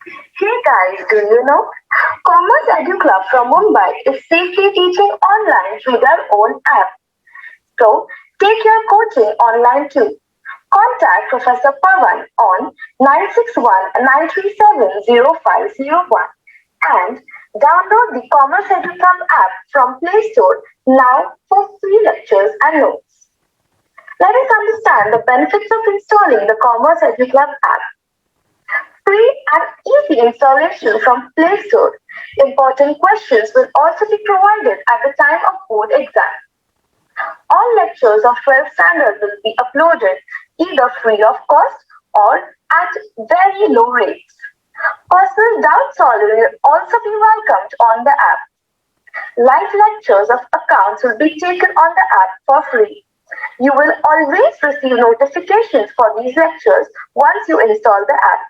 Hey guys, do you know? Commerce Edu Club from Mumbai is safely teaching online through their own app. So, take your coaching online too. Contact Professor Pawan on 961-937-0501 and download the Commerce Edu Club app from Play Store now for free lectures and notes. Let us understand the benefits of installing the Commerce Edu Club app. Free and easy installation from Play Store. Important questions will also be provided at the time of board exam. All lectures of 12th standard will be uploaded either free of cost or at very low rates. Personal doubt solving will also be welcomed on the app. Live lectures of accounts will be taken on the app for free. You will always receive notifications for these lectures once you install the app.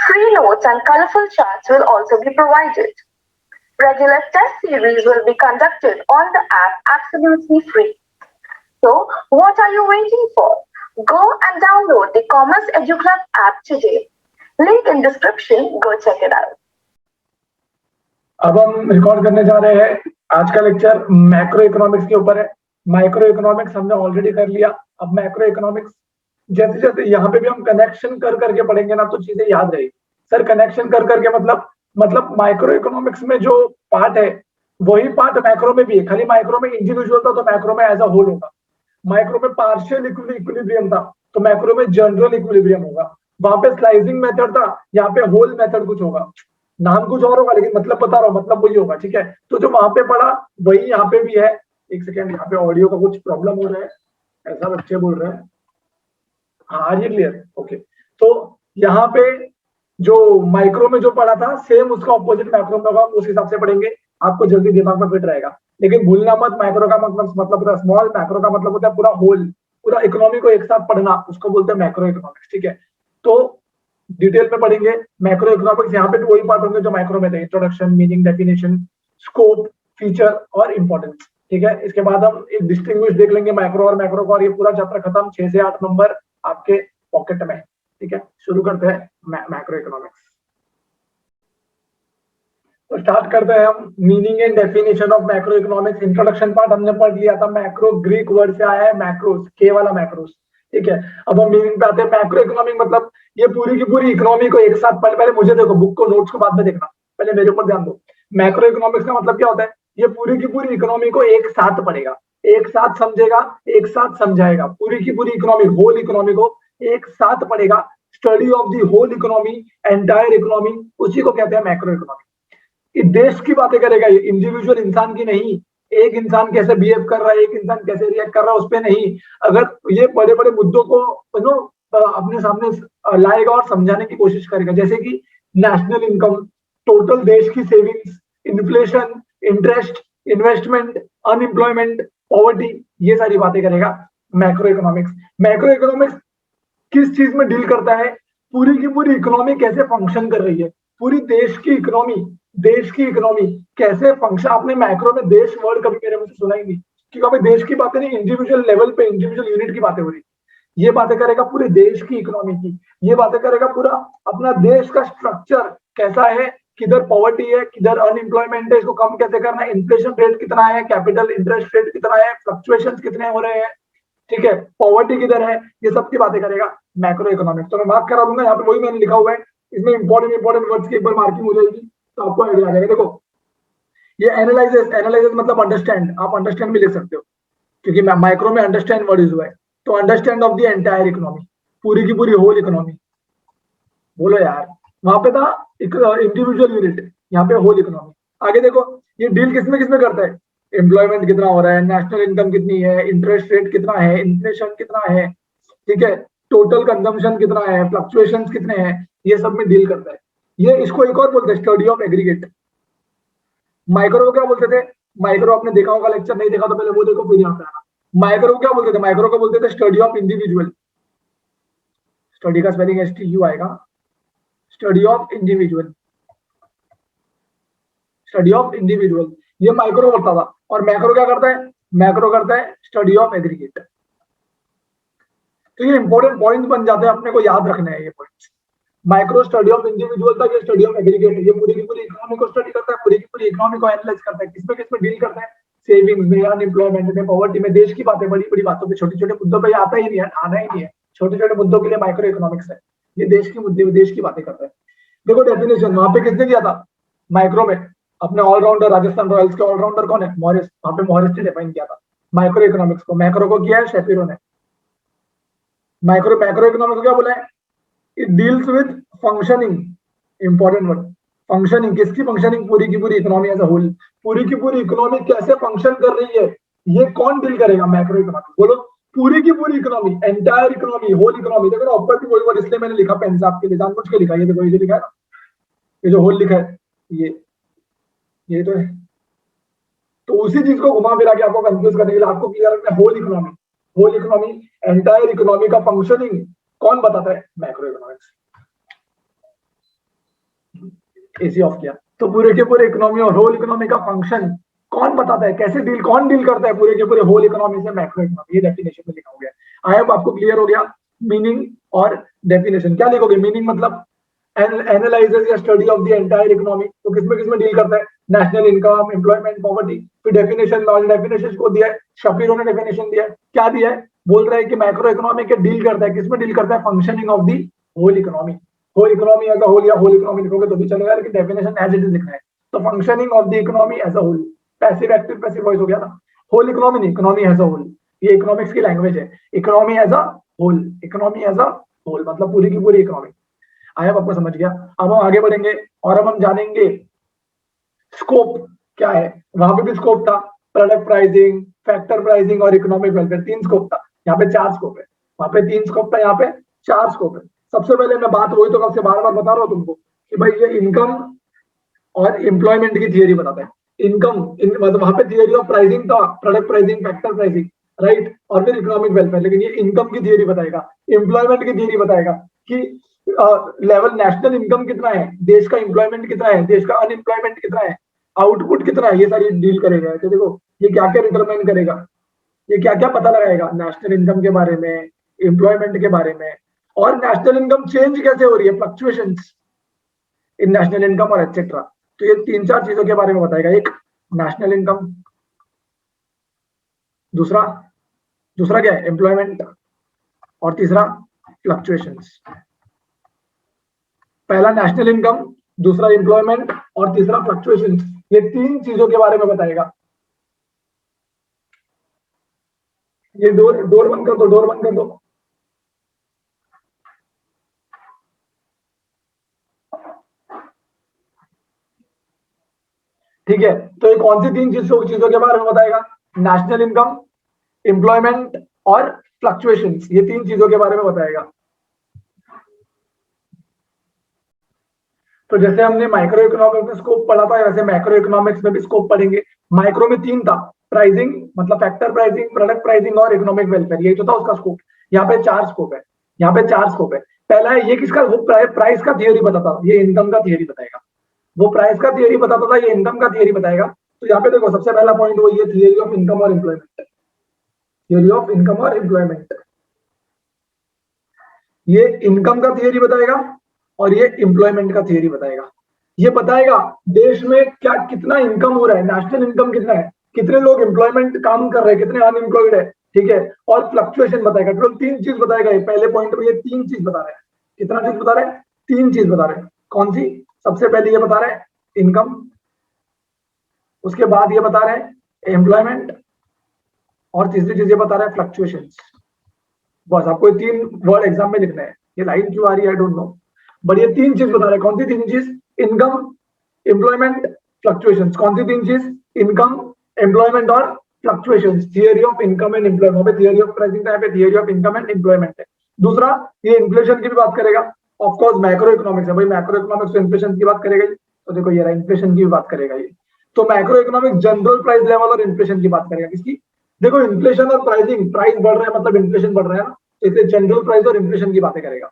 Free notes and colorful charts will also be provided. Regular test series will be conducted on the app absolutely free. So, what are you waiting for? Go and download the Commerce Edu Club app today. Link in description, go check it out. अब हम record करने जा रहे हैं। आज का lecture macro economics के ऊपर है। माइक्रो इकोनॉमिक्स हमने ऑलरेडी कर लिया। अब मैक्रो इकोनॉमिक्स जैसे जैसे यहाँ पे भी हम कनेक्शन कर करके पढ़ेंगे ना तो चीजें याद रहेगी। सर कनेक्शन कर करके मतलब माइक्रो इकोनॉमिक्स में जो पार्ट है वही पार्ट मैक्रो में भी है, खाली माइक्रो में इंडिविजुअल था तो मैक्रो में एज अ होल होगा। माइक्रो में पार्शियल इक्विलिब्रियम था तो मैक्रो में जनरल इक्विलिब्रियम होगा। वहां पे स्लाइसिंग मेथड था, यहाँ पे होल मेथड कुछ होगा। नाम कुछ और होगा लेकिन मतलब बता रहा हूँ, मतलब वही होगा। ठीक है, तो जो वहां पे पढ़ा वही यहाँ पे भी है। एक सेकेंड, यहाँ पे ऑडियो का कुछ प्रॉब्लम हो रहा है, ऐसा बच्चे बोल रहे हैं। हाँ आज ये क्लियर, ओके। तो यहाँ पे जो माइक्रो में जो पढ़ा था सेम उसका ऑपोजिट मैक्रो में होगा, उस हिसाब से पढ़ेंगे, आपको जल्दी दिमाग में फिट रहेगा। लेकिन भूलना मत, माइक्रो का मतलब होता है स्मॉल, मैक्रो का मतलब होता है पूरा होल, पूरा इकोनॉमी को एक साथ पढ़ना, उसको बोलते हैं मैक्रो इकोनॉमिक्स। ठीक है, तो डिटेल में पढ़ेंगे मैक्रो इकोनॉमिक्स। यहाँ पे भी वही पार्ट होंगे जो माइक्रो में थे, introduction, meaning, definition, scope, feature और इंपॉर्टेंस। ठीक है, इसके बाद हम एक डिस्टिंग्विश देख लेंगे मैक्रो और मैक्रो का, और ये पूरा चैप्टर खत्म। 6 से 8 नंबर आपके पॉकेट में। ठीक है, शुरू करते हैं मैक्रो इकोनॉमिक्स। तो स्टार्ट करते हैं हम meaning and definition of macro economics. Introduction part हमने पढ़ लिया था। मैक्रो ग्रीक वर्ड से आया है मैक्रोस, के वाला मैक्रोस। ठीक है, अब हम मीनिंग पे आते हैं। मैक्रो इकोनॉमिक मतलब ये पूरी की पूरी इकोनॉमी को एक साथ, पहले मुझे देखो, बुक को, नोट्स को बाद में देखना, पहले मेरे ऊपर ध्यान दो। मैक्रो इकोनॉमिक्स का मतलब क्या होता है? ये पूरी की पूरी इकोनॉमी को एक साथ पढ़ेगा, एक साथ समझेगा, एक साथ समझाएगा। पूरी की पूरी इकोनॉमी, होल इकोनॉमी को एक साथ पढ़ेगा। Study of the whole economy, entire economy, उसी को कहते हैं मैक्रो इकोनॉमी। देश की बातें करेगा, ये इंडिविजुअल इंसान की नहीं। एक इंसान कैसे बिहेव कर रहा है, एक इंसान कैसे रिएक्ट कर रहा है, उस पर नहीं। अगर ये बड़े बड़े मुद्दों को अपने सामने लाएगा और समझाने की कोशिश करेगा, जैसे कि नेशनल इनकम, टोटल देश की savings, inflation, interest, investment, unemployment, poverty, ये सारी बातें करेगा मैक्रो इकोनॉमिक्स। मैक्रो इकोनॉमिक्स किस चीज में डील करता है? पूरी की पूरी इकोनॉमी कैसे फंक्शन कर रही है, पूरी देश की इकोनॉमी कैसे फंक्शन। आपने मैक्रो में देश वर्ड कभी मेरे मुझसे सुना ही नहीं, क्योंकि अभी देश की बातें नहीं, इंडिविजुअल लेवल पे, इंडिविजुअल यूनिट की बातें हो रही। ये बातें करेगा पूरे देश की इकोनॉमी की। ये बातें करेगा पूरा अपना देश का स्ट्रक्चर कैसा है, किधर पॉवर्टी है, किधर अनएम्प्लॉयमेंट है, इसको कम कैसे करना है, इन्फ्लेशन रेट कितना है, कैपिटल इंटरेस्ट रेट कितना है, फ्लक्चुएशन कितने हो रहे हैं, ठीक है, पॉवर्टी किधर है, ये सब की बातें करेगा मैक्रो इकोनॉमिक्स। तो मैं मार्क करा दूंगा, यहाँ पे वही मैंने लिखा हुआ है। इसमें इंपॉर्टेंट वर्ड्स की एक बार मार्किंग हो जाएगी तो आपको आइडिया आ जाएगा। देखो, ये एनालाइजेस मतलब अंडरस्टैंड, आप अंडरस्टैंड भी लिख सकते हो, क्योंकि माइक्रो में अंडरस्टैंड वर्ड यूज हुआ है। तो understand of the entire economy, पूरी की पूरी होल इकोनॉमी। बोलो यार, वहां पे था इंडिविजुअल यूनिट, यहाँ पे होल इकोनॉमी। आगे देखो, ये डील किसमें किसमें करता है? एम्प्लॉयमेंट कितना हो रहा है, नेशनल इनकम कितनी है, इंटरेस्ट रेट कितना है, इन्फ्लेशन कितना है, ठीक है, टोटल कंजम्पशन कितना है, फ्लक्चुएशन कितने हैं, ये सब में डील करता है। ये इसको एक और बोलते हैं स्टडी ऑफ एग्रीगेट। माइक्रो को क्या बोलते थे? माइक्रो आपने देखा होगा, लेक्चर नहीं देखा तो पहले वो देखो, फिर यहाँ पे आना। माइक्रो को क्या बोलते थे? माइक्रो को बोलते थे स्टडी ऑफ इंडिविजुअल। स्टडी का स्पेलिंग STU आएगा, study of individual, study of individual, ये माइक्रो करता था। और मैक्रो क्या करता है? मैक्रो करता है स्टडी ऑफ एग्रीगेट। तो ये इंपॉर्टेंट पॉइंट बन जाते हैं, अपने को याद रखने हैं ये points. Micro study of individual था, ये स्टडी ऑफ एग्रीगेट, ये पूरी की पूरी इकोनॉमी को स्टडी करता है, पूरी की पूरी इकोनॉमी को एनालाइज करता है, किसमें किसमें डील करता है, सेविंग्स में, अनएम्प्लॉयमेंट में, पॉवर्टी में, देश की बातें, बड़ी बड़ी बातों पे, छोटे छोटे मुद्दों पे आता ही नहीं है, आना ही नहीं है, छोटे छोटे मुद्दों के लिए माइक्रो इकोनॉमिक्स है, ये देश की मुद्दे, देश की बातें करता है। देखो डेफिनेशन वहां पे किसने दिया था माइक्रो में, अपने ऑलराउंडर राजस्थान रॉयल्स के ऑलराउंडर कौन है, मॉरिस, वहां पे मॉरिस ने डिफाइन किया था माइक्रो इकोनॉमिक्स को, मैक्रो को किया है शेपिरो ने। मैक्रो इकोनॉमिक्स को क्या बोला है, it deals with functioning, important word, functioning, किसकी फंक्शनिंग, पूरी की पूरी इकोनॉमी एज अ होल, पूरी की पूरी इकोनॉमी कैसे फंक्शन कर रही है, ये कौन डील करेगा, मैक्रो इकोनॉमिक्स। बोलो पूरी की पूरी economy, entire economy, whole economy. देखो ना ऊपर भी वही वर्ड, इसलिए मैंने लिखा पेन से आपके लिए, जानबूझ के लिखा, ये देखो ये लिखा है ना, ये जो होल लिखा है, ये तो है, तो उसी चीज को घुमा फिरा के आपको कंफ्यूज करने के लिए आपको क्लियर रखना है, होल इकोनॉमी, एंटायर इकोनॉमी का फंक्शनिंग कौन बताता है, मैक्रो इकोनॉमिक्स। एसी ऑफ किया, तो पूरे के पूरे इकोनॉमी और होल इकोनॉमी का फंक्शन कौन बताता है, कैसे डील, कौन डील करता है पूरे के पूरे होल इकोनॉमी से, मैक्रो इकोनॉमी, ये डेफिनेशन में लिखा हो गया। आई होप आपको क्लियर हो गया मीनिंग और डेफिनेशन। क्या लिखोगे, मीनिंग मतलब एनालाइजेस या study of the entire economy, तो किसमें किसमें डील करता है, नेशनल इनकम, एम्प्लॉयमेंट, पॉवर्टी। फिर डेफिनेशन, डेफिनेशन को दिया है, शपीरो ने डेफिनेशन दिया है, क्या दिया है, बोल रहा है कि मैक्रो इकोनॉमी के डील करता है, किसमें डील करता है, functioning of the whole economy. Whole economy as a whole या होल इकोनॉमी लिखोगे तो भी चलेगा, लेकिन डेफिनेशन एज इट इज लिखना है। तो functioning of the economy as a whole, passive active passive voice हो गया ना, होल इकोनॉमी नहीं, इकोनॉमी एज अ होल, ये इकोनॉमिक्स की लैंग्वेज है, economy as a whole, economy as a whole मतलब पूरी की पूरी इकोनॉमी। आया आपको समझ गया। अब हम आगे बढ़ेंगे और अब हम जानेंगे स्कोप क्या है। वहां पे भी स्कोप था, प्रोडक्ट प्राइसिंग, फैक्टर प्राइसिंग और इकोनॉमिक वेलफेयर, 3 स्कोप था, यहाँ पे 4 स्कोप है। वहां पे 3 स्कोप था, यहाँ पे 4 स्कोप है। सबसे पहले मैं बात वही तो कब से बार बार बता रहा हूँ तुमको कि भाई ये इनकम और एम्प्लॉयमेंट की थियरी बताता है। इनकम मतलब वहां पे थियरी ऑफ प्राइसिंग था, product pricing, factor pricing, right, और फिर इकोनॉमिक वेलफेयर। लेकिन ये इनकम की थियरी बताएगा, एम्प्लॉयमेंट की थियरी बताएगा कि लेवल नेशनल इनकम कितना है, देश का एम्प्लॉयमेंट कितना है, देश का अनएम्प्लॉयमेंट कितना है, आउटपुट कितना है, ये सारी डील करेगा। तो देखो ये क्या क्या डिटरमाइन करेगा, ये क्या क्या पता लगाएगा नेशनल इनकम के बारे में, एम्प्लॉयमेंट के बारे में, और नेशनल इनकम चेंज कैसे हो रही है, फ्लक्चुएशंस इन नेशनल इनकम और एक्सेट्रा। तो ये 3-4 चीजों के बारे में बताएगा। एक नेशनल इनकम, दूसरा क्या है, एम्प्लॉयमेंट, और तीसरा फ्लक्चुएशंस। पहला नेशनल इनकम, दूसरा एम्प्लॉयमेंट और तीसरा फ्लक्चुएशंस। ये 3 चीजों के बारे में बताएगा। ये डोर बंद कर दो, डोर बंद कर दो। ठीक है, तो ये कौन सी 3 चीजों के बारे में बताएगा, नेशनल इनकम, एम्प्लॉयमेंट और फ्लक्चुएशंस, ये 3 चीजों के बारे में बताएगा। तो जैसे हमने माइक्रो इकोनॉमिक्स में स्कोप पढ़ा था, वैसे मैक्रो इकोनॉमिक्स में भी स्कोप पढ़ेंगे। माइक्रो में 3 था, प्राइसिंग मतलब फैक्टर प्राइसिंग, प्रोडक्ट प्राइसिंग और इकोनॉमिक वेलफेयर, यही तो था उसका स्कोप। यहाँ पे 4 स्कोप है, यहाँ पे 4 स्कोप है। पहला है ये किसका, वो प्राइस का थियरी बताता, ये इनकम का थियरी बताएगा। वो प्राइस का थियरी बताता था, ये इनकम का थियरी बताएगा। तो यहाँ पे देखो सबसे पहला पॉइंट वो ये थियरी ऑफ इनकम और एम्प्लॉयमेंट, थियरी ऑफ इनकम और एम्प्लॉयमेंट, ये इनकम का थियरी बताएगा और ये एम्प्लॉयमेंट का थियरी बताएगा। ये बताएगा देश में क्या कितना इनकम हो रहा है, नेशनल इनकम कितना है, कितने लोग एम्प्लॉयमेंट काम कर रहे हैं, कितने अनएम्प्लॉयड है, ठीक है, और फ्लक्चुएशन बताएगा। टोटल 3 चीज बताएगा ये पहले पॉइंट में, ये 3 चीज बता रहे हैं। कितना चीज बता रहे हैं, 3 चीज बता रहे हैं। कौन सी, सबसे पहले ये बता रहे हैं इनकम, उसके बाद ये बता रहे हैं एम्प्लॉयमेंट, और तीसरी चीज ये बता रहे हैं फ्लक्चुएशंस। बस आपको 3 वर्ड एग्जाम में लिखना है। ये लाइन क्यों आ रही है आई डोंट नो, बट ये 3 चीज बता रहे हैं। कौन सी 3 चीज, इनकम, एम्प्लॉयमेंट, फ्लक्चुएशंस। कौन सी 3 चीज, इनकम, एम्प्लॉयमेंट और fluctuations. Theory of income and employment, theory of pricing का पे theory of income and employment है। दूसरा ये इन्फ्लेशन की भी बात करेगा, ऑफ कोर्स मैक्रो इकोनॉमिक्स है भाई, मैक्रो इकोनॉमिक्स तो इन्फ्लेशन की बात करेगा ही। तो देखो ये इन्फ्लेशन की भी बात करेगा ये। तो macro economics general price level और इन्फ्लेशन की बात करेगा। किसकी, देखो इन्फ्लेशन और प्राइसिंग, प्राइस बढ़ रहा है मतलब इन्फ्लेशन बढ़ रहा है ना, इसलिए जनरल प्राइस और इन्फ्लेशन की बातें करेगा।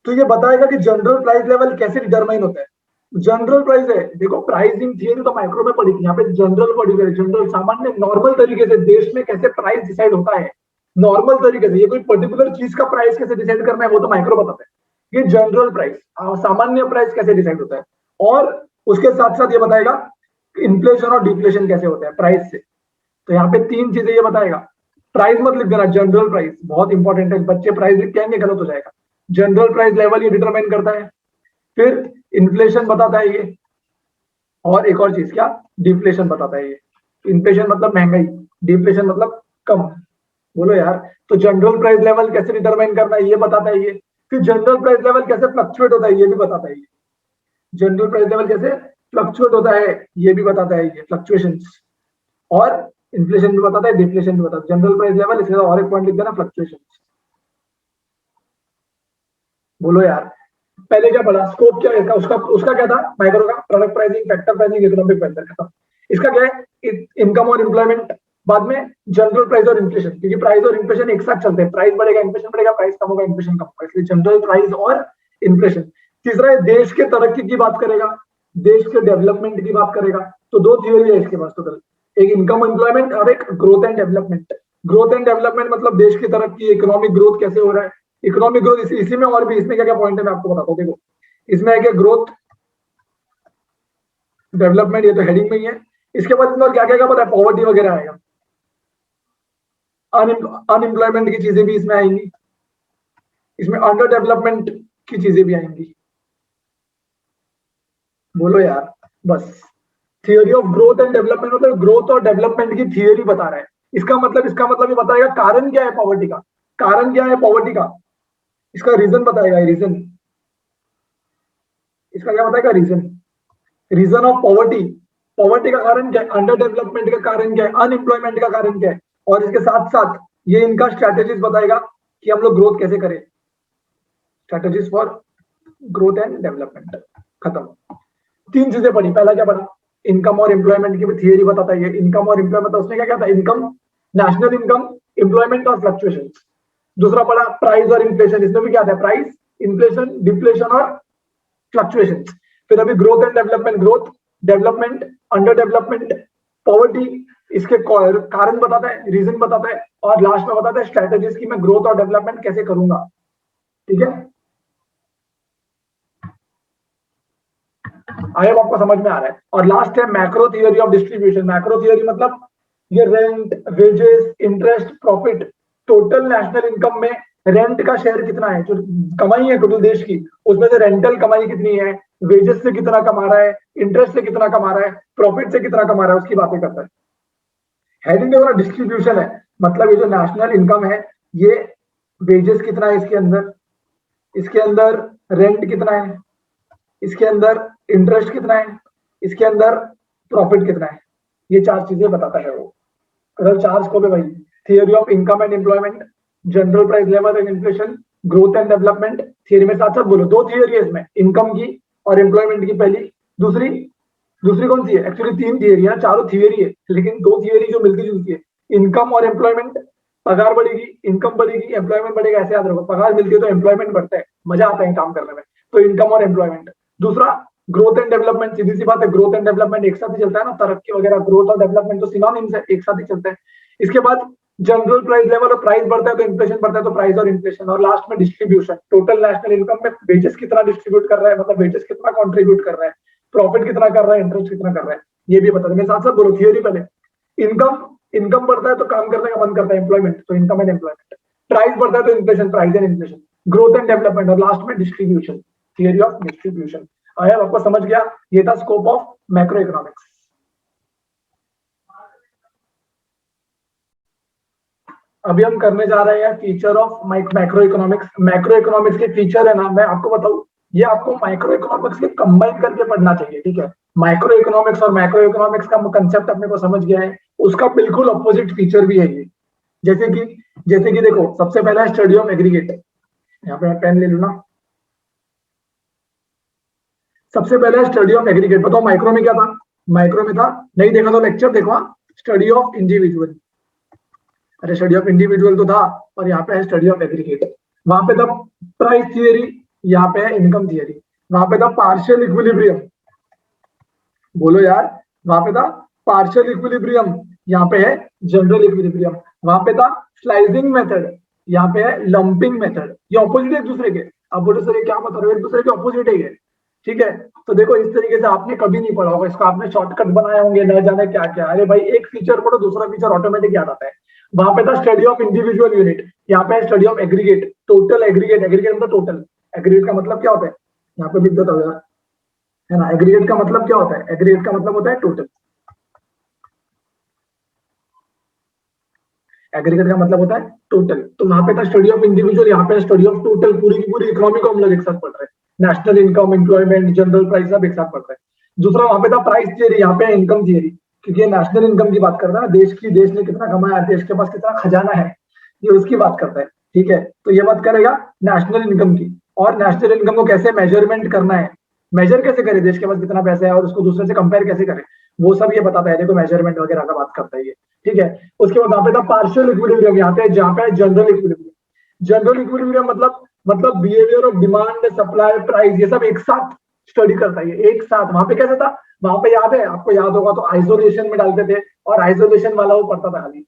तो ये बताएगा कि जनरल प्राइस लेवल कैसे डिटरमाइन होता है। जनरल प्राइस है, देखो प्राइसिंग थियरी तो माइक्रो में पढ़ी थी, यहाँ पे जनरल पढ़ी है। जनरल सामान्य नॉर्मल तरीके से देश में कैसे प्राइस डिसाइड होता है, नॉर्मल तरीके से। ये कोई पर्टिकुलर चीज का प्राइस कैसे डिसाइड करना है वो तो माइक्रो बताता है। ये जनरल प्राइस, सामान्य प्राइस कैसे डिसाइड होता है, और उसके साथ साथ ये बताएगा इन्फ्लेशन और डिफ्लेशन कैसे होता है प्राइस से। तो यहाँ पे 3 चीजें ये बताएगा। प्राइस मत लिख देना, जनरल प्राइस बहुत इंपॉर्टेंट है, बच्चे प्राइस लिख कहेंगे गलत हो जाएगा। जनरल प्राइस लेवल ये डिटरमाइन करता है, फिर इन्फ्लेशन बताता है ये, और एक और चीज क्या, डिफ्लेशन बताता है ये। इन्फ्लेशन मतलब महंगाई, डिफ्लेशन मतलब कम। बोलो यार, तो जनरल प्राइस लेवल कैसे डिटरमाइन करना है ये बताता है ये, फिर जनरल प्राइस लेवल कैसे फ्लक्चुएट होता है ये भी बताता है ये। जनरल प्राइस लेवल कैसे फ्लक्चुएट होता है ये भी बताता है ये, फ्लक्चुएशंस, और इन्फ्लेशन भी बताता है, डिफ्लेशन भी बताता है। जनरल प्राइस लेवल, इसके और एक पॉइंट लिख देना, फ्लक्चुएशंस। बोलो यार, पहले क्या पढ़ा, स्कोप क्या है इसका, उसका उसका क्या था, माइक्रो का product pricing, factor pricing, economic factor खत्म। इसका क्या है, इनकम और एम्प्लॉयमेंट, बाद में जनरल प्राइस और इन्फ्लेशन, क्योंकि प्राइस और इन्फ्लेशन एक साथ चलते हैं, प्राइस बढ़ेगा इन्फ्लेशन बढ़ेगा, प्राइस कम होगा इन्फ्लेशन कम होगा, इसलिए जनरल प्राइस और इन्फ्लेशन। तीसरा है देश के तरक्की की बात करेगा, देश के डेवलपमेंट की बात करेगा। तो 2 थियोरी है इसके पास टोटल, एक इनकम एम्प्लॉयमेंट और एक growth and development. Growth and development मतलब देश की तरक्की, इकोनॉमिक ग्रोथ कैसे हो रहा है, इकोनॉमिक ग्रोथ इसी में, और भी इसमें क्या क्या पॉइंट है मैं आपको बताता हूँ। देखो इसमें है कि ग्रोथ डेवलपमेंट, ये तो हेडिंग में ही है। इसके बाद इसमें और क्या क्या पता है, पॉवर्टी वगैरह आएगा, अनएम्प्लॉयमेंट की चीजें भी इसमें आएंगी, इसमें अंडर डेवलपमेंट की चीजें भी आएंगी। बोलो यार, बस theory of growth and development मतलब ग्रोथ और डेवलपमेंट की थियोरी बता रहा है। इसका मतलब ये बताएगा कारण क्या है पॉवर्टी का, कारण क्या है पॉवर्टी का, इसका रीजन बताएगा, रीजन, इसका क्या बताएगा, reason, reason of poverty. Poverty का कारण क्या है, अंडर डेवलपमेंट का कारण क्या है, अनएम्प्लॉयमेंट का कारण क्या है, और इसके साथ साथ ये इनका स्ट्रैटेजीज बताएगा कि हम लोग ग्रोथ कैसे करें, strategies for growth and development. खत्म। 3 चीजें पढ़ी, पहला क्या पढ़ा, इनकम और एम्प्लॉयमेंट की थियरी बताता है। इनकम और एम्प्लॉयमेंट, उसमें क्या क्या था, इनकम, नेशनल इनकम, एम्प्लॉयमेंट और फ्लक्चुएशन। दूसरा पढ़ा प्राइस और इन्फ्लेशन, इसमें भी क्या था, प्राइस, इन्फ्लेशन, डिफ्लेशन और फ्लक्चुएशन। फिर अभी growth and development, growth, development, under development, poverty, इसके कारण बताता है, रीजन बताता है, और लास्ट में बताता है स्ट्रैटेजीज की मैं ग्रोथ और डेवलपमेंट कैसे करूंगा। ठीक है, आई होप आपको समझ में आ रहा है। और लास्ट है macro theory of distribution. Macro theory मतलब ये rent, wages, interest, profit, total national income में रेंट का शेयर कितना है, जो कमाई है टोटल देश की, उसमें से रेंटल कमाई कितनी है, वेजेस से कितना कमा रहा है, इंटरेस्ट से कितना कमा रहा है, प्रॉफिट से कितना कमा रहा है, उसकी बातें करता है। हेडिंग देखो ना, डिस्ट्रीब्यूशन है, मतलब ये जो नेशनल इनकम है, ये वेजेस कितना है इसके अंदर, इसके अंदर रेंट कितना है, इसके अंदर इंटरेस्ट कितना है, इसके अंदर प्रॉफिट कितना है, ये 4 चीजें बताता है वो। अगर 4 स्कोप है भाई, theory of income and employment, general price level and inflation, growth and development. Theory में साथ साथ बोलो, 2 थियरी है इसमें, इनकम की और एम्प्लॉयमेंट की पहली, दूसरी, दूसरी कौन सी है, एक्चुअली 3 थियरी है, चारों थियरी है, लेकिन 2 थियरी जो मिलती जुलती है, इनकम और एम्प्लॉयमेंट। पगार बढ़ेगी, इनकम बढ़ेगी, एम्प्लॉयमेंट बढ़ेगा, ऐसे याद रखो, पगार मिलती है तो एम्प्लॉयमेंट बढ़ता है, मजा आता है काम करने में, तो इनकम और एम्प्लॉयमेंट। दूसरा ग्रोथ एंड डेवलपमेंट, सीधी सी बात है, ग्रोथ एंड डेवलपमेंट एक साथ ही चलता है ना, तरक्की वगैरह, ग्रोथ और डेवलपमेंट तो सिनोनिम्स है, एक साथ ही चलते हैं। इसके बाद जनरल प्राइस लेवल, और प्राइस बढ़ता है तो इन्फ्लेशन बढ़ता है, तो प्राइस और इन्फ्लेशन। और लास्ट में डिस्ट्रीब्यूशन, टोटल नेशनल इनकम में वेजेस कितना डिस्ट्रीब्यूट कर रहा है, मतलब वेजेस कितना कॉन्ट्रीब्यूट कर रहा है, प्रॉफिट कितना कर रहा है, इंटरेस्ट कितना कर रहा है, ये भी बता दें। मेरे साथ साथ बोलो थियोरी पहले, इनकम, इनकम बढ़ता है तो काम करने का मन करता है, एम्प्लॉयमेंट, तो इनकम एंड एम्प्लॉयमेंट। प्राइस बढ़ता है तो inflation, price and inflation, growth and development, और लास्ट में डिस्ट्रीब्यूशन, थियरी ऑफ डिस्ट्रीब्यूशन। आया आपको समझ गया, ये था स्कोप ऑफ मैक्रो इकोनॉमिक्स। अभी हम करने जा रहे हैं feature of macro economics. Macro economics के फीचर है ना, मैं आपको बताऊं, ये आपको माइक्रो इकोनॉमिक्स के कंबाइन करके पढ़ना चाहिए, ठीक है। माइक्रो इकोनॉमिक्स और मैक्रो इकोनॉमिक्स का कंसेप्ट अपने को समझ गया है, उसका बिल्कुल अपोजिट फीचर भी है ये। जैसे कि देखो, सबसे पहला है स्टडी ऑफ एग्रीगेट। यहाँ पे मैं पेन ले लू ना, सबसे पहले स्टडी ऑफ एग्रीगेट। बताओ माइक्रो में क्या था, माइक्रो में था, नहीं देखा तो लेक्चर देखो, स्टडी ऑफ इंडिविजुअल। अरे स्टडी ऑफ इंडिविजुअल तो था, और यहाँ पे है स्टडी ऑफ एग्रीगेट। वहां पे था प्राइस थियरी, यहाँ पे है इनकम थियरी। वहां पे था पार्शियल इक्विलिब्रियम, बोलो यार, वहां पे था पार्शियल इक्विलिब्रियम, यहाँ पे है जनरल इक्विलिब्रियम। वहां पे था स्लाइसिंग मेथड, यहाँ पे है लंपिंग मेथड, ये ऑपोजिट है एक दूसरे के। अब बोलो सर ये क्या बता रहे हो, एक दूसरे के ऑपोजिट है ये, ठीक है। तो देखो इस तरीके से आपने कभी नहीं पढ़ा होगा इसको, आपने शॉर्टकट बनाए होंगे न जाने क्या क्या। अरे भाई एक फीचर पढ़ो दूसरा फीचर ऑटोमेटिक याद आता है। वहां पे था स्टडी ऑफ इंडिविजुअल यूनिट, यहाँ पे study of aggregate, total aggregate, aggregate मतलब टोटल। एग्रीगेट का मतलब क्या होता है, यहाँ पे लिख देता हूँ यार, है ना। एग्रीगेट का मतलब क्या होता है, एग्रीगेट का मतलब होता है टोटल। एग्रीगेट का मतलब होता है टोटल। तो वहां पे था स्टडी ऑफ इंडिविजुअल, यहाँ पे स्टडी ऑफ टोटल, पूरी की पूरी इकोनॉमी को हम लोग एक साथ पढ़ रहे हैं। National income, employment, general price सब एक साथ पढ़ रहे हैं। दूसरा वहां पे था प्राइस थियरी, यहाँ पे इनकम थियरी, क्योंकि ये नेशनल इनकम की बात करता है ना, देश की, देश ने कितना कमाया, देश के पास कितना खजाना है, ये उसकी बात करता है, ठीक है। तो ये बात करेगा नेशनल इनकम की, और नेशनल इनकम को कैसे मेजरमेंट करना है, मेजर कैसे करे देश के पास कितना पैसा है और उसको दूसरे से कंपेयर कैसे करे, वो सब ये बताता है। देखो मेजरमेंट वगैरह का बात करता है ये, ठीक है। उसके बाद वहां पे था पार्शियल इक्विलिब्रियम, यहाँ पे जहाँ पे जनरल इक्विलिब्रियम। जनरल इक्विलिब्रियम मतलब behaviour of demand, supply, price, ये सब एक साथ स्टडी करता है ये, एक साथ। वहां पे कैसे था, वहां पे याद है आपको, याद होगा तो आइसोलेशन में डालते थे, और आइसोलेशन वाला वो पड़ता था खाली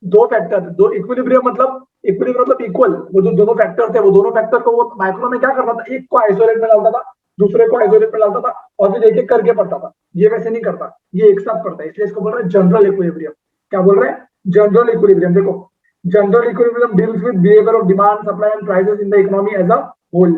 दो फैक्टर, दो इक्विलिब्रियम मतलब, इक्विलिब्रियम मतलब इक्वल, वो जो दोनों फैक्टर थे वो दोनों फैक्टर को वो माइक्रो में क्या करता था, एक को आइसोलेट में डालता था, दूसरे को आइसोलेट में डालता था, और फिर एक एक करके पढ़ता था। ये वैसे नहीं करता, ये एक साथ पढ़ता है, इसलिए इसको बोल रहे हैं जनरल इक्विलिब्रियम। क्या बोल रहे हैं, जनरल इक्विलिब्रियम। देखो general equilibrium deals with behaviour of demand, supply and prices in the economy as a whole.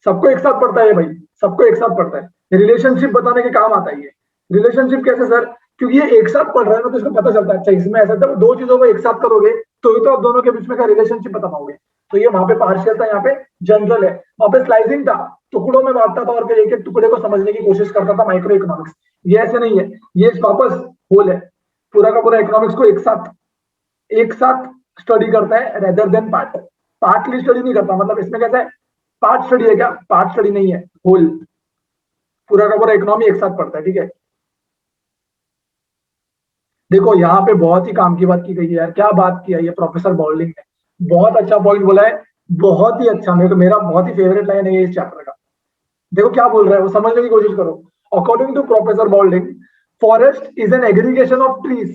सबको एक साथ पढ़ता है भाई, सबको एक साथ पढ़ता है, रिलेशनशिप बताने के काम आता है ये। रिलेशनशिप कैसे सर, क्योंकि ये एक साथ पढ़ रहा है ना, तो इसको पता चलता है अच्छा इसमें ऐसा था, दो चीजों को एक साथ करोगे तो ही तो आप दोनों के बीच में का रिलेशनशिप बता पाओगे। तो ये वहां पे पार्शियल था, यहाँ पे जनरल है। वहां पे स्लाइसिंग था, टुकड़ों में बांटता था और फिर एक एक टुकड़े को समझने की कोशिश करता था, माइक्रो इकोनॉमिक्स। ये ऐसे नहीं है, ये वापस होल है, पूरा का पूरा इकोनॉमिक्स को एक साथ स्टडी करता है, rather than part. Partly study नहीं करता, मतलब इसमें कैसा है, पार्ट स्टडी है क्या, पार्ट स्टडी नहीं है, होल, पूरा का पूरा इकोनॉमी एक साथ पढ़ता है, ठीक है। देखो यहाँ पे बहुत ही काम की बात की गई है यार, क्या बात की है ये प्रोफेसर बॉल्डिंग ने, बहुत अच्छा पॉइंट बोला है, बहुत ही अच्छा, मेरा बहुत ही फेवरेट लाइन है ये इस चैप्टर का। देखो क्या बोल रहा है वो, समझने की कोशिश करो। According to professor Boulding, forest is an aggregation of trees.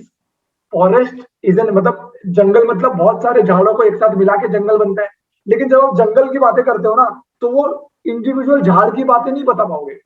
Forest is an मतलब जंगल, मतलब बहुत सारे झाड़ों को एक साथ मिला के जंगल बनता है। लेकिन जब आप जंगल की बातें करते हो ना, तो वो इंडिविजुअल झाड़ की बातें नहीं बता पाओगे।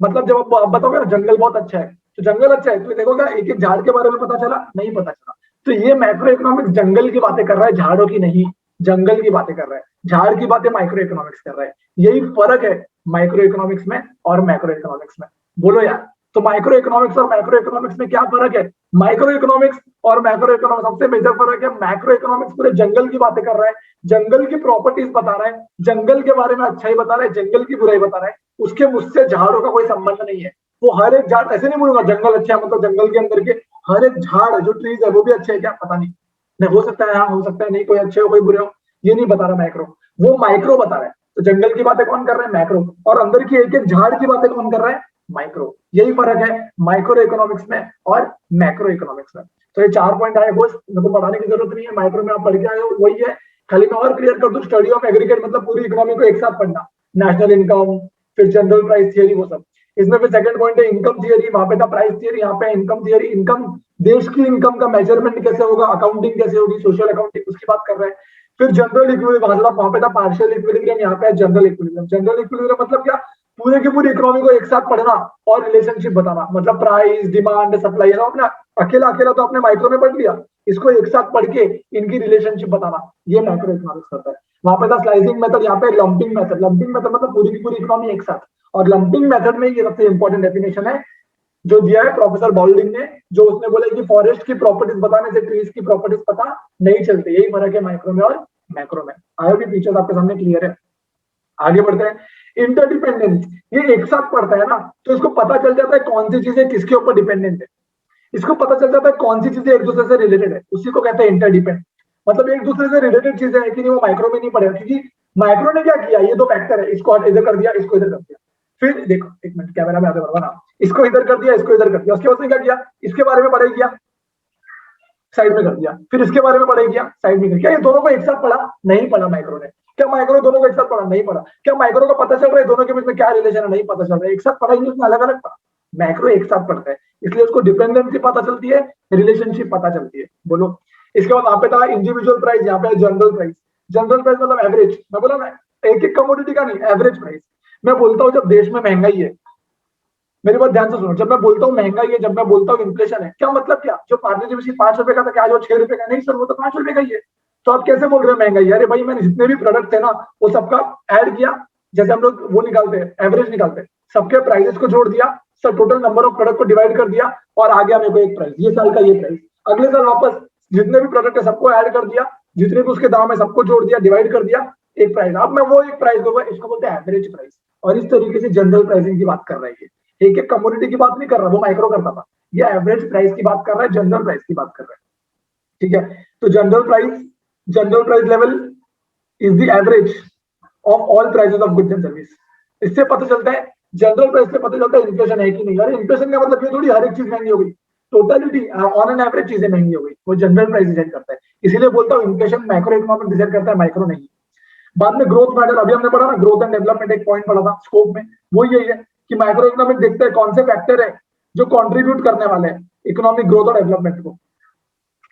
मतलब जब आप बताओगे ना जंगल बहुत अच्छा है, तो जंगल अच्छा है, तो देखो क्या एक एक झाड़ के बारे में पता चला, नहीं पता चला। तो ये मैक्रो इकोनॉमिक्स जंगल की बातें कर रहा है, झाड़ों की नहीं, जंगल की बातें कर रहा है। झाड़ की बातें माइक्रो इकोनॉमिक्स कर रहा है। यही फर्क है माइक्रो इकोनॉमिक्स में और मैक्रो इकोनॉमिक्स में, बोलो यार। तो माइक्रो इकोनॉमिक्स और मैक्रो इकोनॉमिक्स में क्या फर्क है, माइक्रो इकोनॉमिक्स और मैक्रो इकोनॉमिक्स सबसे मेजर फर्क है, मैक्रो इकोनॉमिक्स पूरे जंगल की बातें कर रहा है, जंगल की प्रॉपर्टीज बता रहा है, जंगल के बारे में अच्छाई बता रहा है, जंगल की बुराई बता रहा है, उसके मुझसे झाड़ों का कोई संबंध नहीं है। वो हर एक झाड़, ऐसे नहीं बोलूंगा जंगल अच्छा है मतलब जंगल के अंदर के हर एक झाड़ जो ट्रीज है वो भी अच्छे है क्या, पता नहीं, नहीं हो सकता है, हाँ हो सकता है, नहीं कोई अच्छे हो कोई बुरे हो, ये नहीं बता रहा मैक्रो, वो माइक्रो बता रहा है। तो जंगल की बातें कौन कर रहा है, मैक्रो, और अंदर की एक एक झाड़ की बातें कौन कर रहा है, माइक्रो। यही फर्क है माइक्रो इकोनॉमिक्स में और मैक्रो इकोनॉमिक्स में। तो ये 4 पॉइंट आए बॉस, मेरे को पढ़ाने की जरूरत नहीं है, माइक्रो में आप पढ़ के आए हो वही है। खाली मैं और क्लियर कर दूं, स्टडी ऑफ एग्रीगेट मतलब पूरी इकोनॉमी को एक साथ पढ़ना, नेशनल इनकम, फिर जनरल प्राइस थियरी, वो सब। इसमें फिर सेकंड पॉइंट है इनकम थियरी, वहां पे था प्राइस थियरी, यहाँ पे इनकम थियरी। इनकम, देश की इनकम का मेजरमेंट कैसे होगा, अकाउंटिंग कैसे होगी, सोशल अकाउंटिंग, उसकी बात कर रहे हैं। फिर जनरल इक्विलिब्रियम, वहां पे था पार्शियल इक्विलिब्रियम, यहाँ पे जनरल इक्विलिब्रियम। जनरल इक्विलिब्रियम मतलब क्या, पूरे की पूरी इकोनॉमी को एक साथ पढ़ना और रिलेशनशिप बताना, मतलब प्राइस, डिमांड, सप्लाई, है ना। अपना अकेला अकेला तो आपने माइक्रो में पढ़ लिया, इसको एक साथ पढ़ के इनकी रिलेशनशिप बताना, ये मैक्रो इकोनॉमिक्स करता है। वहां पे था स्लाइसिंग मेथड, यहाँ पे लंपिंग मेथड। लंपिंग मेथड मतलब पूरी की पूरी इकोनॉमी एक साथ। और लंपिंग मेथड में ये सबसे इंपॉर्टेंट डेफिनेशन है जो दिया है प्रोफेसर बॉल्डिंग ने, जो उसने बोला कि फॉरेस्ट की प्रॉपर्टीज बताने से ट्रीज की प्रॉपर्टीज पता नहीं चलती। यही फर्क है माइक्रो में और मैक्रो में। आई होप फीचर्स आपके सामने क्लियर है। आगे बढ़ते हैं, इंटरडिपेंडेंस, ये एक साथ पढ़ता है ना, तो इसको पता चल जाता है कौन सी चीजें किसके ऊपर डिपेंडेंट है, इसको पता चल जाता है कौन सी चीजें एक दूसरे से रिलेटेड है, उसी को कहते हैं इंटरडिपेंडेंट। मतलब एक दूसरे से रिलेटेड चीजें है कि नहीं, वो माइक्रो में नहीं पड़ेगा, क्योंकि माइक्रो ने क्या किया, ये दो फैक्टर है, इसको इधर कर दिया, इसको इधर कर दिया। फिर देखो एक मिनट, कैमरा में आगे बढ़वा ना, इसको इधर कर दिया, इसको इधर कर दिया, उसके बाद उसने क्या किया, इसके बारे में पढ़ाई किया, साइड में कर दिया, फिर इसके बारे में पढ़ाई किया, साइड में कर दिया। ये दोनों को एक साथ पढ़ा, नहीं पढ़ा माइक्रो ने। क्या माइक्रो दोनों को एक साथ पढ़ा, नहीं पढ़ा। क्या माइक्रो को पता चल रहा है दोनों के बीच में क्या रिलेशन है, नहीं पता चल रहा है। एक साथ पढ़ा ही उसने, अलग अलग पढ़ा। मैक्रो एक साथ पढ़ता है, इसलिए उसको डिपेंडेंसी पता चलती है, रिलेशनशिप पता चलती है, बोलो। इसके बाद वहां पे था इंडिविजुअल प्राइस, यहाँ पे जनरल प्राइस। जनरल प्राइस मतलब एवरेज, मैं बोला ना एक एक कमोडिटी का नहीं, एवरेज प्राइस। मैं बोलता हूँ जब देश में महंगाई है, मेरी बात ध्यान से सुनो, जब मैं बोलता हूँ महंगाई है, जब मैं बोलता हूँ इन्फ्लेशन है, क्या मतलब क्या? जो पार्ले जी बिस्किट 5 रुपए का था, क्या आज वो 6 रुपए का? नहीं सर, वो तो 5 रुपए का ही है। तो आप कैसे बोल रहे हो महंगाई? अरे भाई, मैंने जितने भी प्रोडक्ट थे ना, वो सबका ऐड किया, जैसे हम लोग वो निकालते हैं, एवरेज निकालते हैं, सबके प्राइसेस को जोड़ दिया, सब टोटल नंबर ऑफ प्रोडक्ट को डिवाइड कर दिया, और आ गया मेरे को एक प्राइस, ये साल का ये प्राइस। अगले साल वापस जितने भी प्रोडक्ट है सबको ऐड कर दिया, जितने भी उसके दाम है सबको जोड़ दिया, डिवाइड कर दिया, एक प्राइस। अब मैं वो एक प्राइस दूंगा, इसको बोलते हैं एवरेज प्राइस। और इस तरीके से जनरल प्राइसिंग की बात कर रहा है ये, एक एक कमोडिटी की बात नहीं कर रहा, वो माइक्रो करता था, ये एवरेज प्राइस की बात कर रहा है, जनरल प्राइस की बात कर रहा है। ठीक है, तो general price level is the average of all prices of goods and service. इससे पता चलता है, जनरल प्राइस से पता चलता है इन्फ्लेशन है कि नहीं। अरे इन्फ्लेशन का मतलब ये थोड़ी हर एक चीज महंगी हो गई, टोटलिटी ऑन एन एवरेज चीजें महंगी हो गई, वो जनरल प्राइस डिसाइड करता है। इसीलिए बोलता हूँ इन्फ्लेशन मैक्रो इकोनॉमिक डिसाइड करता है, माइक्रो नहीं। बाद में ग्रोथ मॉडल, अभी हमने पढ़ा ना, ग्रोथ एंड डेवलपमेंट एक पॉइंट पढ़ा था स्कोप में, वो यही है कि माइक्रो इकोनॉमिक देखते हैं कौन से फैक्टर है जो कंट्रीब्यूट करने वाले हैं इकोनॉमिक ग्रोथ और डेवलपमेंट को।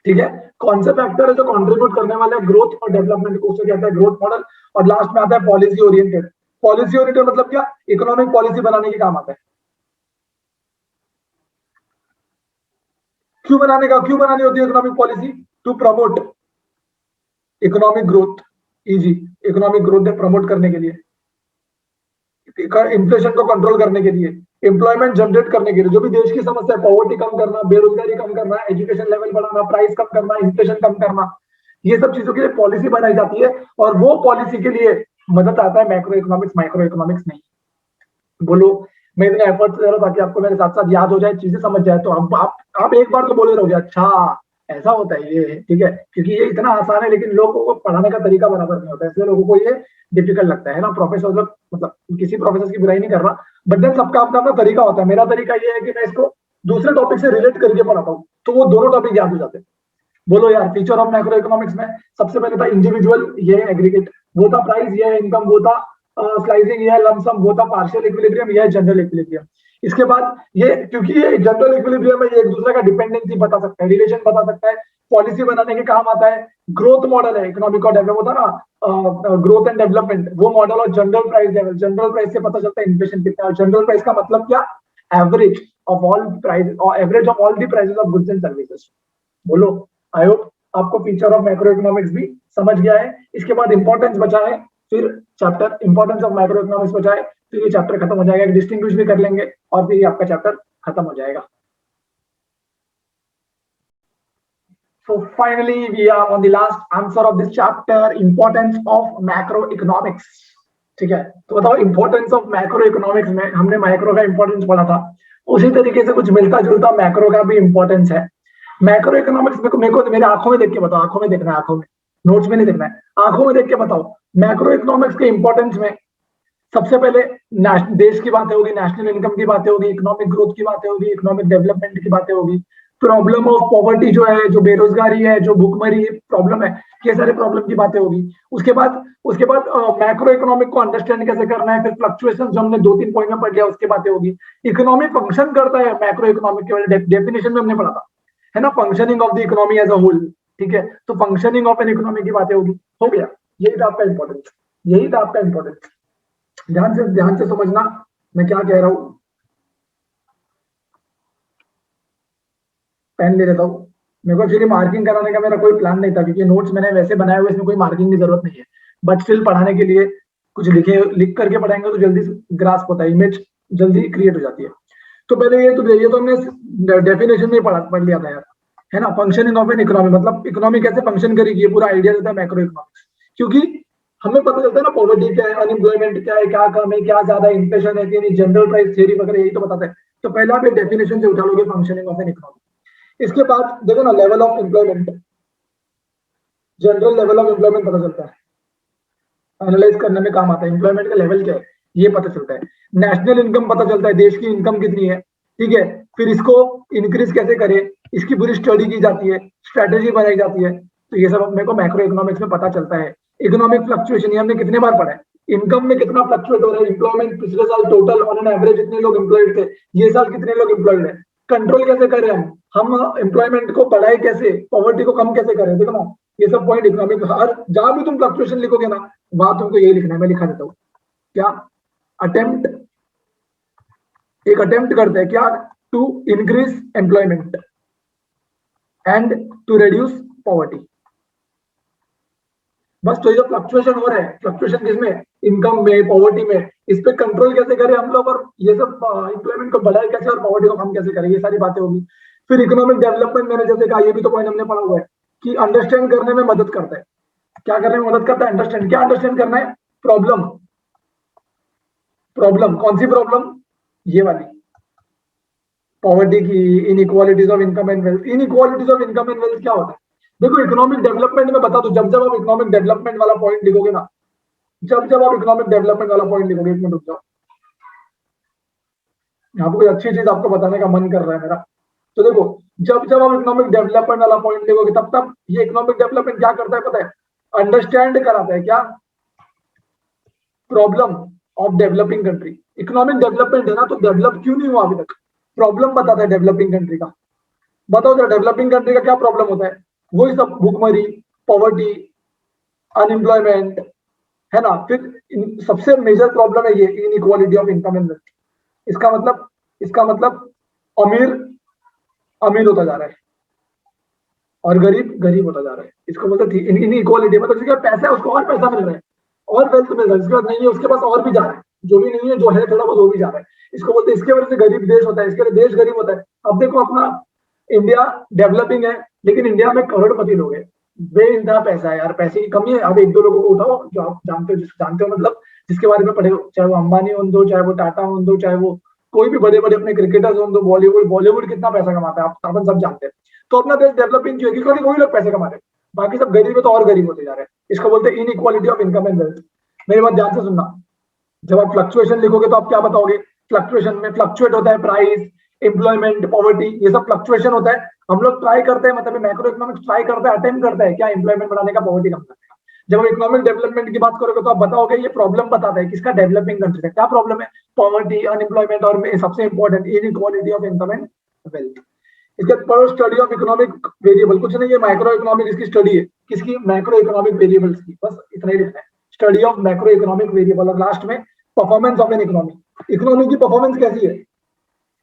ठीक है, कौन से फैक्टर है जो कंट्रीब्यूट करने वाले हैं ग्रोथ और डेवलपमेंट को, उसे कहता है ग्रोथ मॉडल। और लास्ट में आता है पॉलिसी ओरिएंटेड। पॉलिसी ओरिएंटेड मतलब क्या? इकोनॉमिक पॉलिसी बनाने के काम आता है। क्यों बनानी होती है economic policy? To promote economic growth, easy economic growth promote करने के लिए, इन्फ्लेशन को कंट्रोल करने के लिए, एम्प्लॉयमेंट जनरेट करने के लिए, जो भी देश की समस्या है, पॉवर्टी कम करना, बेरोजगारी कम करना, एजुकेशन लेवल बढ़ाना, प्राइस कम करना, इन्फ्लेशन कम करना, ये सब चीजों के लिए पॉलिसी बनाई जाती है। और वो पॉलिसी के लिए मदद आता है मैक्रो इकोनॉमिक्स, माइक्रो इकोनॉमिक्स नहीं। बोलो, मैं इतने एफर्ट दे रहा हूँ ताकि आपको मेरे साथ साथ याद हो जाए, चीजें समझ जाए, तो आप एक बार तो बोले रहोगे अच्छा ऐसा होता है ये, ठीक है, क्योंकि ये इतना आसान है, लेकिन लोगों को पढ़ाने का तरीका बराबर नहीं होता है, इसलिए लोगों को ये डिफिकल्ट लगता है ना। प्रोफेसर मतलब किसी प्रोफेसर की बुराई नहीं कर रहा, बट देन सबका अपना अपना तरीका होता है। मेरा तरीका ये है कि मैं इसको दूसरे टॉपिक से रिलेट करके पढ़ाता हूँ, तो वो दोनों टॉपिक याद हो जाते हैं। बोलो यार, फीचर ऑफ मैक्रो इकोनॉमिक्स में सबसे पहले था इंडिविजुअल, ये एग्रीगेट, वो था प्राइस, ये है इनकम, वो था स्लाइसिंग, ये है लमसम, वो था पार्शियल इक्विलिब्रियम, ये है जनरल इक्विलिब्रियम। इसके बाद ये, क्योंकि ये जनरल इक्विलिब्रियम में ये एक दूसरे का डिपेंडेंसी बता सकता है, रिलेशन बता सकता है, पॉलिसी बनाने के काम आता है। ग्रोथ मॉडल है, इकोनॉमिक और डेवलप होता है ना, ग्रोथ एंड डेवलपमेंट, वो मॉडल। और general price level, general price से पता चलता है इन्फ्लेशन कितना है। और जनरल प्राइस का मतलब क्या? एवरेज ऑफ ऑल प्राइस, और average of all the prices of goods and services. बोलो, आई होप आपको फीचर ऑफ मैक्रो इकोनॉमिक्स भी समझ गया है। इसके बाद इंपॉर्टेंस बचा है, फिर chapter importance of micro economics बचा है, फिर ये चैप्टर खत्म हो जाएगा, डिस्टिंग्विश भी कर लेंगे, और फिर ये आपका चैप्टर खत्म हो जाएगा। So finally, we are on the last answer of this chapter, importance of macroeconomics. ठीक है, तो बताओ इंपॉर्टेंस ऑफ मैक्रो इकोनॉमिक्स में हमने माइक्रो का इंपॉर्टेंस पढ़ा था, उसी तरीके से कुछ मिलता जुलता मैक्रो का भी इंपॉर्टेंस है। मैक्रो इकोनॉमिक्स मेरे को मेरे आंखों में देख के बताओ, आंखों में देखना है, आंखों में, नोट्स में नहीं देखना है, आंखों में देख के बताओ। मैक्रो इकोनॉमिक्स के इंपॉर्टेंस में सबसे पहले देश की बातें होगी, नेशनल इनकम की बातें होगी, इकोनॉमिक ग्रोथ की बातें होगी, इकोनॉमिक डेवलपमेंट की बातें होगी, प्रॉब्लम ऑफ पॉवर्टी जो है, जो बेरोजगारी है, जो भूखमरी प्रॉब्लम है, ये सारे प्रॉब्लम की बातें होगी। उसके बाद मैक्रो इकोनॉमिक को अंडरस्टैंड कैसे करना है, फिर फ्लक्चुएशन जो हमने 2-3 पॉइंट में पढ़ लिया, उसकी बातें होगी। इकोनॉमी फंक्शन करता है मैक्रो इकोनॉमिक के डेफिनेशन में हमने पढ़ा था, है ना, functioning of the economy as a whole. ठीक है, तो फंक्शनिंग ऑफ एन इकोनॉमी की बातें होगी। हो गया, यही था आपका इंपॉर्टेंस, यही था आपका इंपॉर्टेंस। ध्यान से समझना मैं क्या कह रहा हूं। पेन ले लेता हूँ, मेरे को एक्चुअली मार्किंग कराने का मेरा कोई प्लान नहीं था, क्योंकि नोट्स मैंने वैसे बनाए हुए, इसमें कोई मार्किंग की जरूरत नहीं है, बट स्टिल पढ़ाने के लिए कुछ लिख करके पढ़ाएंगे तो जल्दी ग्रास्प होता है, इमेज जल्दी क्रिएट हो जाती है। तो पहले ये तो हमने डेफिनेशन में पढ़ लिया था यार, है ना। फंक्शनिंग ऑफ एन इकोनॉमी मतलब इकोनॉमी कैसे फंक्शन करेगी, ये पूरा आइडिया देता है मैक्रो इकोनॉमिक्स। क्योंकि हमें पता चलता है ना पॉवर्टी क्या है, अनएम्प्लॉयमेंट क्या है, क्या कम है, क्या ज्यादा, इन्फ्लेशन है कि नहीं, जनरल प्राइस थ्योरी वगैरह, यही तो बताता है। तो पहले आप एक डेफिनेशन से उठा लोगे फंक्शनिंग ऑफ एन इकोनॉमी। इसके बाद देखो ना, level of employment, general level of employment पता चलता है, एनालाइज करने में काम आता है, एम्प्लॉयमेंट का लेवल क्या है ये पता चलता है। नेशनल इनकम पता चलता है, देश की इनकम कितनी है, ठीक है, फिर इसको इंक्रीज कैसे करें, इसकी पूरी स्टडी की जाती है, स्ट्रेटेजी बनाई जाती है। तो ये सब मेरे को मैक्रो इकोनॉमिक्स में पता चलता है। इकोनॉमिक फ्लक्चुएशन ये हमने कितने बार पढ़ा है, इनकम में कितना फ्लक्चुएट हो रहा है, एम्प्लॉयमेंट पिछले साल टोटल ऑन एन एवरेज इतने लोग एम्प्लॉयड थे, ये साल कितने लोग एम्प्लॉयड है, कंट्रोल कैसे करें हम एम्प्लॉयमेंट को बढ़ाए कैसे, पॉवर्टी को कम कैसे करें। देखो ना, ये सब पॉइंट इकोनॉमिक, हर जहां भी तुम फ्लक्चुएशन लिखोगे ना वहां तुमको यही लिखना है, मैं लिखा देता हूँ। क्या अटेम्प्ट, एक अटेम्प्ट करते हैं क्या, to increase employment and to reduce poverty. बस तो ये जो फ्लक्चुएशन हो रहा है, फ्लक्चुएशन किसमें, इनकम में, पॉवर्टी में, इस पे कंट्रोल कैसे करें हम लोग, और ये सब एम्प्लॉयमेंट को बढ़ाए कैसे और पॉवर्टी को कम कैसे करें, ये सारी बातें होगी। फिर इकोनॉमिक डेवलपमेंट मैंने जैसे कहा, ये भी तो पॉइंट हमने पढ़ा हुआ है कि अंडरस्टैंड करने में मदद करता है। क्या करने में मदद करता है, अंडरस्टैंड। क्या अंडरस्टैंड करना है, प्रॉब्लम। प्रॉब्लम कौन सी प्रॉब्लम, ये वाली, पॉवर्टी की, inequalities of income and wealth. Inequalities of income and wealth क्या होता है, देखो इकोनॉमिक डेवलपमेंट में बता दो, जब जब आप इकोनॉमिक डेवलपमेंट वाला पॉइंट लिखोगे ना, जब जब आप इकोनॉमिक डेवलपमेंट वाला पॉइंट लिखोगे, एक मिनट रुक जाओ, यहाँ पे कोई अच्छी चीज आपको बताने का मन कर रहा है मेरा। तो देखो जब जब आप इकोनॉमिक डेवलपमेंट वाला पॉइंट लिखोगे, तब तब ये इकोनॉमिक डेवलपमेंट क्या करता है पता है, अंडरस्टैंड कराता है क्या, problem of developing country. Economic development है ना, तो डेवलप क्यों नहीं हुआ अभी तक, प्रॉब्लम बताता है डेवलपिंग कंट्री का। बताओ जरा डेवलपिंग कंट्री का क्या प्रॉब्लम होता है, वही सब, भूखमरी, पॉवर्टी, अनएम्प्लॉयमेंट, है ना। फिर सबसे मेजर प्रॉब्लम है ये inequality of income and wealth. इसका मतलब अमीर अमीर होता जा रहा है और गरीब गरीब होता जा रहा है। इसको बोलते हैं इनइक्वालिटी, मतलब जिसके पास पैसा है उसको और पैसा मिल रहा है और वेल्थ मिल रहा है, जिसके पास नहीं है उसके पास और भी जा रहा है, जो भी नहीं है जो है थोड़ा बहुत वो भी जा रहा है। इसको बोलते हैं, इसके वजह से गरीब देश होता है, इसके लिए देश गरीब होता है। अब देखो अपना इंडिया डेवलपिंग है, लेकिन इंडिया में करोड़पति लोग हैं, बेइंतहा पैसा है यार, पैसे की कमी है। अब एक दो लोगों को उठाओ जो आप जानते हो, जानते हो मतलब जिसके बारे में पढ़े हो, चाहे वो अंबानी हो दो, चाहे वो टाटा हो दो, चाहे वो कोई भी बड़े बड़े अपने क्रिकेटर्स हो दो, बॉलीवुड बॉलीवुड कितना पैसा कमाता है आप अपन सब जानते हैं। तो अपना देश डेवलपिंग क्यों है, क्योंकि वही लोग पैसे कमा रहे हैं, बाकी सब गरीब है तो और गरीब होते जा रहे हैं। इसको बोलते हैं inequality of income and wealth. मेरी बात ध्यान से सुनना, जब आप फ्लक्चुएशन लिखोगे तो आप क्या बताओगे, फ्लक्चुएशन में फ्लक्चुएट होता है प्राइस, एम्प्लॉयमेंट, पॉवर्टी, ये सब फ्लक्चुएशन होता है। हम लोग ट्राई करते हैं, मतलब मैक्रो इकोनॉमिक्स ट्राई करता है, अटेम्प्ट करता है क्या, एम्प्लॉयमेंट बढ़ाने का, पॉवर्टी कम करने का। जब हम इकोनॉमिक डेवलपमेंट की बात करोगे तो आप बताओगे ये प्रॉब्लम बताता है किसका, डेवलपिंग कंट्री का। क्या प्रॉब्लम है, पॉवर्टी, अनएम्प्लॉयमेंट और सबसे important inequality of income and wealth. इसके बाद स्टडी ऑफ इकोनॉमिक वेरिएबल, कुछ नहीं है, माइक्रो इकोनॉमिक इसकी स्टडी है, किसकी, मैक्रो इकोनॉमिक वेरिएबल्स की, बस इतना ही लिखना है, study of macro economic variable. और लास्ट में performance of an economy, economy की परफॉर्मेंस कैसी है,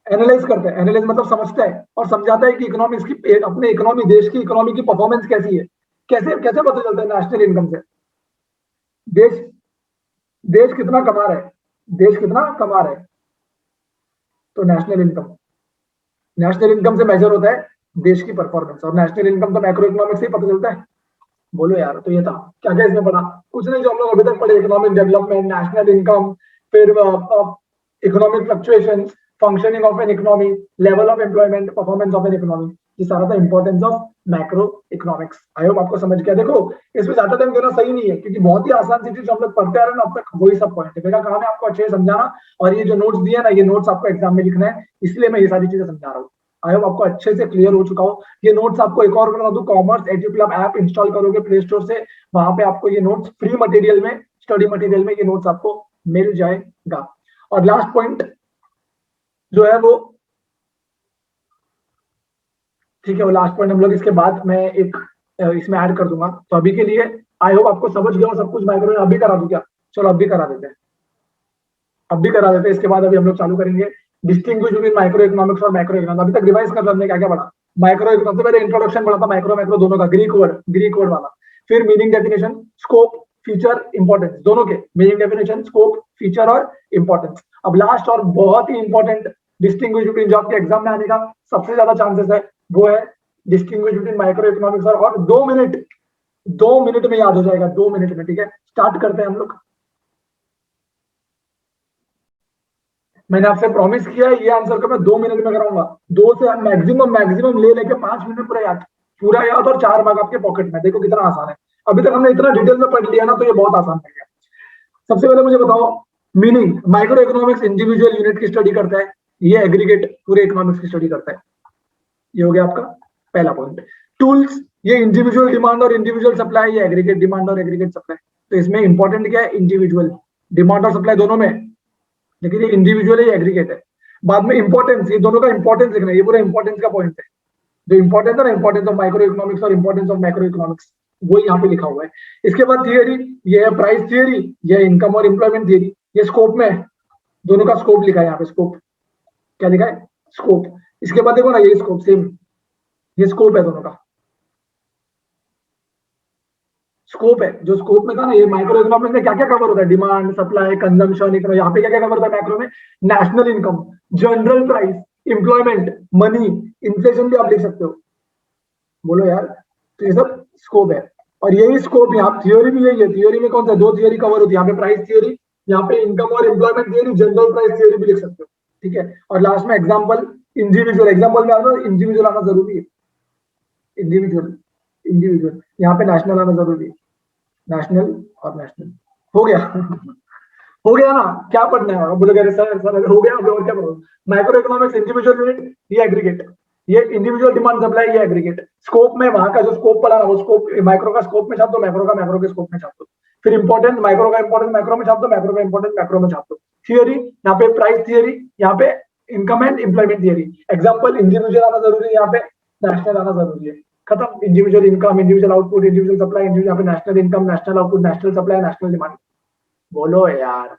एनालाइज करता है। एनालाइज मतलब समझता है और समझाता है कि इकोनॉमिक्स की, अपने इकोनॉमी, देश की इकोनॉमी की परफॉर्मेंस कैसी है। कैसे कैसे पता चलता है, नेशनल इनकम से, देश देश कितना कमा रहा है, देश कितना कमा रहा है, तो नेशनल इनकम से मेजर होता है देश की परफॉर्मेंस। और नेशनल इनकम तो मैक्रो इकोनॉमिक्स से ही पता चलता है। बोलो यार, तो ये था क्या क्या इसमें पढ़ा, कुछ नहीं जो हम लोग अभी तक पढ़े, इकोनॉमिक डेवलपमेंट, नेशनल इनकम, फिर economic fluctuation, functioning of an economy, level of employment, performance of an economy, ये सारा था importance of macro economics. I hope आपको समझ गया। देखो इसमें ज्यादा टाइम देना सही नहीं है, क्योंकि बहुत ही आसान सी चीज हम लोग पढ़ते आ रहे हैं ना अब तक, वही सब पॉइंट है। मेरा काम है आपको अच्छे से समझाना, और ये जो नोट्स दिए ना, ये नोट्स आपको एग्जाम में लिखना है, इसलिए मैं ये सारी चीजें समझा रहा हूँ। आई होप आपको अच्छे से क्लियर हो चुका हो। ये नोट्स आपको एक और बता दूं, कॉमर्स एजुक्लब ऐप इंस्टॉल करोगे प्ले स्टोर से, वहां पे आपको ये नोट्स फ्री मटेरियल में, स्टडी मटेरियल में ये नोट्स आपको मिल जाएगा। और लास्ट पॉइंट जो है वो, ठीक है, वो लास्ट पॉइंट हम लोग इसके बाद मैं एक इसमें ऐड कर दूंगा। तो अभी के लिए आई होप आपको समझ गया हो सब कुछ। माइक्रो अभी करा दूं क्या, चलो अभी करा देते हैं, अभी करा देते हैं। इसके बाद अभी हम लोग चालू करेंगे डिस्टिंग्विश बिटवीन माइक्रो इकोनॉमिक्स और मैक्रो इकोनॉमिक्स। अभी तक रिवाइज कर रहे हमने क्या क्या पढ़ा, माइक्रो इकोनॉमिक्स पहले इंट्रोडक्शन पढ़ा था, माइक्रो मैक्रो दोनों का, ग्रीक वर्ड वाला, फिर meaning definition, scope, feature, importance, दोनों के मीनिंग डेफिनेशन, स्कोप, फीचर और इंपॉर्टेंस। अब लास्ट और बहुत ही इंपॉर्टेंट डिस्टिंग्विश बिटवीन, जो आपके एग्जाम में आने का सबसे ज्यादा चांसेस है, वो है डिस्टिंग्विश बिटवीन माइक्रो इकोनॉमिक्स और 2 मिनट में याद हो जाएगा, 2 मिनट में। ठीक है, स्टार्ट करते हैं हम लोग। मैंने आपसे प्रॉमिस किया है ये आंसर को मैं 2 मिनट में कराऊंगा, 2 से मैक्सिमम ले लेके 5 मिनट में पूरा याद और 4 मार्क आपके पॉकेट में। देखो कितना आसान है, अभी तक हमने इतना डिटेल में पढ़ लिया ना, तो ये बहुत आसान है गया। सबसे पहले मुझे बताओ meaning, micro economics individual unit की स्टडी करता है, ये एग्रीगेट पूरे इकोनॉमिक्स की स्टडी करता है। ये हो गया आपका पहला पॉइंट। टूल्स, ये इंडिविजुअल डिमांड और इंडिविजुअल सप्लाई, ये एग्रीगेट डिमांड और एग्रीगेट सप्लाई। तो इसमें इंपॉर्टेंट क्या है, इंडिविजुअल डिमांड और सप्लाई दोनों में, लेकिन ये इंडिविजुअल है, ये एग्रीगेट है। बाद में इंपॉर्टेंस, ये दोनों का इंपॉर्टेंस लिखना है, ये पूरा इंपॉर्टेंस का पॉइंट है। जो इंपॉर्टेंस है ना, इंपॉर्टेंस ऑफ माइक्रो इकोनॉमिक्स और इंपॉर्टेंस ऑफ मैक्रो इकोनॉमिक्स, वो यहाँ पे लिखा हुआ है। इसके बाद थियरी, ये है प्राइस थियरी, ये है इनकम और एम्प्लॉयमेंट थियरी। ये स्कोप में है, दोनों का स्कोप लिखा है यहाँ पे, स्कोप क्या लिखा है, स्कोप। इसके बाद देखो ना, ये स्कोप सेम, ये स्कोप है दोनों का, स्कोप है। जो स्कोप में था ना, ये माइक्रो इकोनॉमिक्स में क्या क्या कवर होता है, डिमांड, सप्लाई, कंजम्पशन, इकोनॉमी। यहाँ पे क्या क्या कवर होता है मैक्रो में, national income, general price, employment, money, inflation भी आप लिख सकते हो। बोलो यार, तो ये सब स्कोप है। और यही स्कोप यहाँ थ्योरी भी यही है। थ्योरी में कौन सा, दो थ्योरी कवर होती है, यहाँ पे प्राइस थ्योरी, यहाँ पे इनकम और employment theory, general price theory भी लिख सकते हो, ठीक है। और लास्ट में एग्जाम्पल, इंडिविजुअल, एग्जाम्पल में आना इंडिविजुअल आना जरूरी है, इंडिविजुअल, इंडिविजुअल, यहाँ पे नेशनल आना जरूरी है, नेशनल और नेशनल। हो गया हो गया ना, क्या पढ़ना है, बोले अरे सर सर हो गया, और क्या पढ़ो। माइक्रो इकोनॉमिक्स इंडिविजुअल यूनिट, ये एग्रीगेट, ये इंडिविजुअल डिमांड सप्लाई, ये एग्रीगेट। स्कोप में वहां का जो स्कोप पड़ा ना, वो स्कोप माइक्रो का स्कोप में छाप दो, मैक्रो का मैक्रो के स्कोप में छाप दो। फिर इंपॉर्टेंट माइक्रो का इंपॉर्टेंट मैक्रो में छाप दो, मैक्रो का इंपॉर्टेंट मैक्रो में छाप दो। थियरी, यहाँ पे प्राइस थियरी, यहाँ पे income and employment theory. Example, individual आना जरूरी है, यहाँ पे नेशनल आना जरूरी है, खत्म। Individual income, individual output, individual supply, यहाँ पे national income, national output, national supply, national demand. बोलो यार,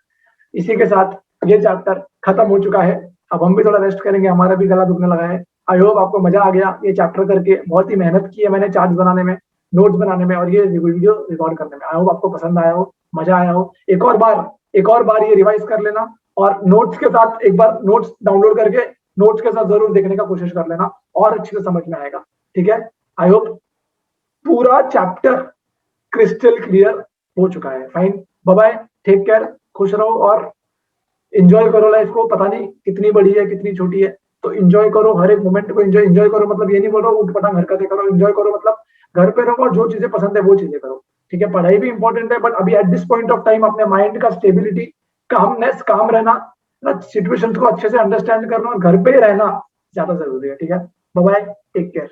इसी के साथ ये चैप्टर खत्म हो चुका है। अब हम भी थोड़ा रेस्ट करेंगे, हमारा भी गला दुखने लगा है। आई होप आपको मजा आ गया ये चैप्टर करके। बहुत ही मेहनत की है मैंने चार्ट्स बनाने में, नोट्स बनाने में, और ये वीडियो रिकॉर्ड करने में। आई होप आपको पसंद आया हो, मजा आया हो। एक और बार ये रिवाइज कर लेना, और नोट्स के साथ एक बार नोट्स डाउनलोड करके नोट्स के साथ जरूर देखने का कोशिश कर लेना, और अच्छे से समझ में आएगा, ठीक है। आई होप पूरा चैप्टर क्रिस्टल क्लियर हो चुका है। Fine, bye bye, take care, खुश रहो और एंजॉय करो लाइफ को। पता नहीं कितनी बड़ी है कितनी छोटी है, तो एंजॉय करो, हर एक मोमेंट को एंजॉय करो। मतलब ये नहीं बोल रहा हूँ उठ पटांग हरकतें करो, एंजॉय करो, मतलब घर पे रहो और जो चीजें पसंद है वो चीजें करो, ठीक है। पढ़ाई भी इंपॉर्टेंट है, बट अभी at this point of time अपने माइंड का स्टेबिलिटी, कामनेस, काम रहना, सिचुएशंस को अच्छे से अंडरस्टैंड करना और घर पे रहना ज्यादा जरूरी है, ठीक है। Bye bye, take care.